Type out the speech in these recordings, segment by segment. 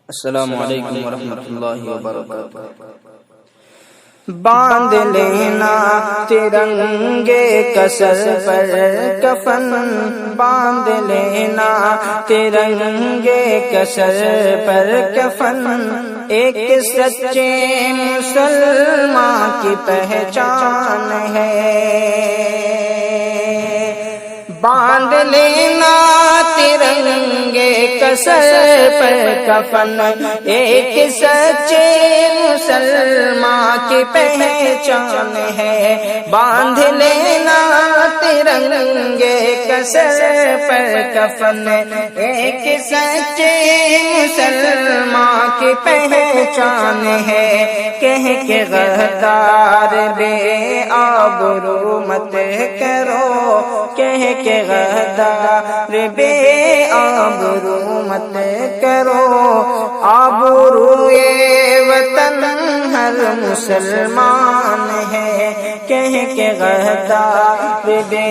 السلام علیکم ورحمۃ اللہ وبرکاتہ۔ باندھ لینا ترنگے کسر پر کفن، باندھ لینا ترنگے کسر پر کفن، ایک سچے مسلمان کی پہچان ہے۔ باندھ لینا ترنگے کسر پر کفن، ایک سچے مسلمان کی پہچان ہے۔ باندھ لینا ترنگے کسر پر کفن، ایک سچے مسلمان کی پہچان ہے۔ کہہ کے غدار بے آبرو مت کرو، کہہ کے غدار بے آبرو مت کرو، آبروئے وطن ہر مسلمان ہے۔ کہہ کے غدار بے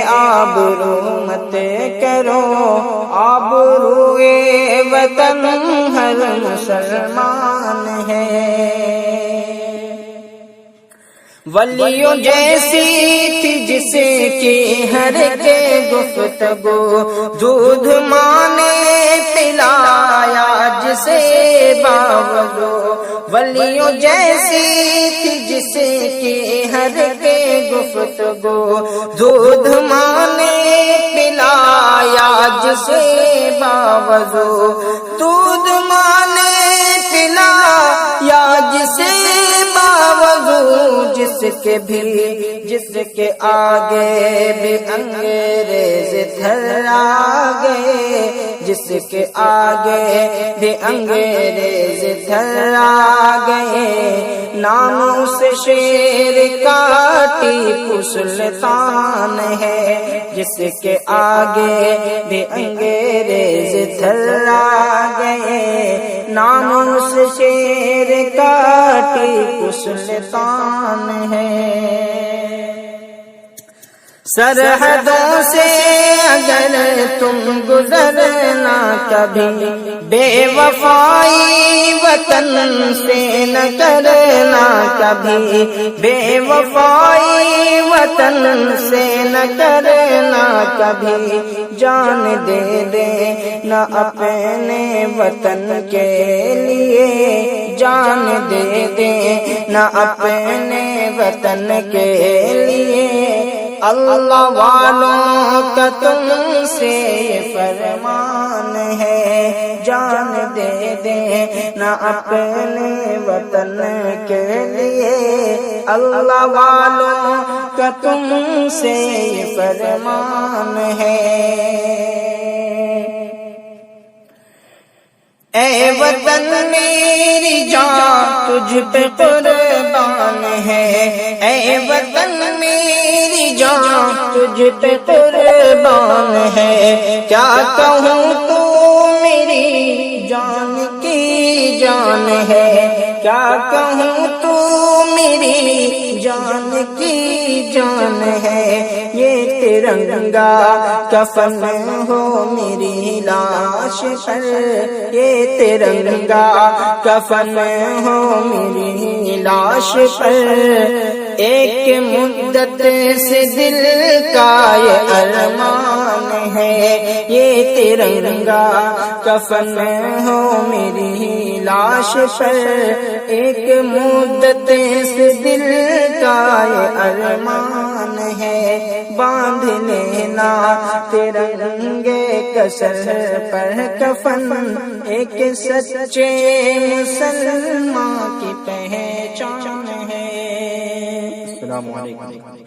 آبرو مت کرو، آبروئے وطن ہر مسلمان ہے۔ ولیوں جیسی تھی جس کی ہر کے گفتگو، دودھ ماں نے پلایا جسے باوضو۔ ولیوں جیسی تھی جس کی ہر کے گفتگو، دودھ ماں نے پلایا جسے باوضو۔ دودھ ماں نے پلایا جسے باوضو، جس کے آگے بھی انگریز تھر آگئے، جس کے آگے بھی انگریز تھر آگئے۔ نام اس شیر کا ٹیپو سلطان ہے، جس کے آگے بھی انگریز تھر آگئے۔ نام اس شیر کا ٹیپو سلطان ہے۔ سرحدوں سے اگر تم گزرنا کبھی، بے وفائی وطن سے نہ کرنا کبھی، بے وفائی وطن سے نہ کرنا کبھی۔ جان دے دینا اپنے وطن کے لیے، جان دے دینا اپنے وطن کے لیے۔ اللہ والوں کا تم سے فرمان ہے، جان دے دینا اپنے وطن کے لیے۔ اللہ والوں کا تم سے فرمان ہے۔ اے وطن میری جان تجھ پہ قربان ہے، اے وطن میری جان تجھ پہ قربان ہے۔ کیا کہوں تو میری جان کی جان ہے، کیا کہوں تو میری جان کی جان ہے۔ یہ ترنگا کفن ہو میری لاش پر، یہ ترنگا کفن ہو میری لاش پر۔ ایک مدت سے دل کا یہ ارمان ہے، یہ ترنگا کفن ہو میری لاش پر۔ ایک مدت سے دل کا یہ ارمان ہے، باندھ لینا ترنگے کسر پر کفن، ایک سچے مسلمان کی پہچان ہے۔ السلام علیکم۔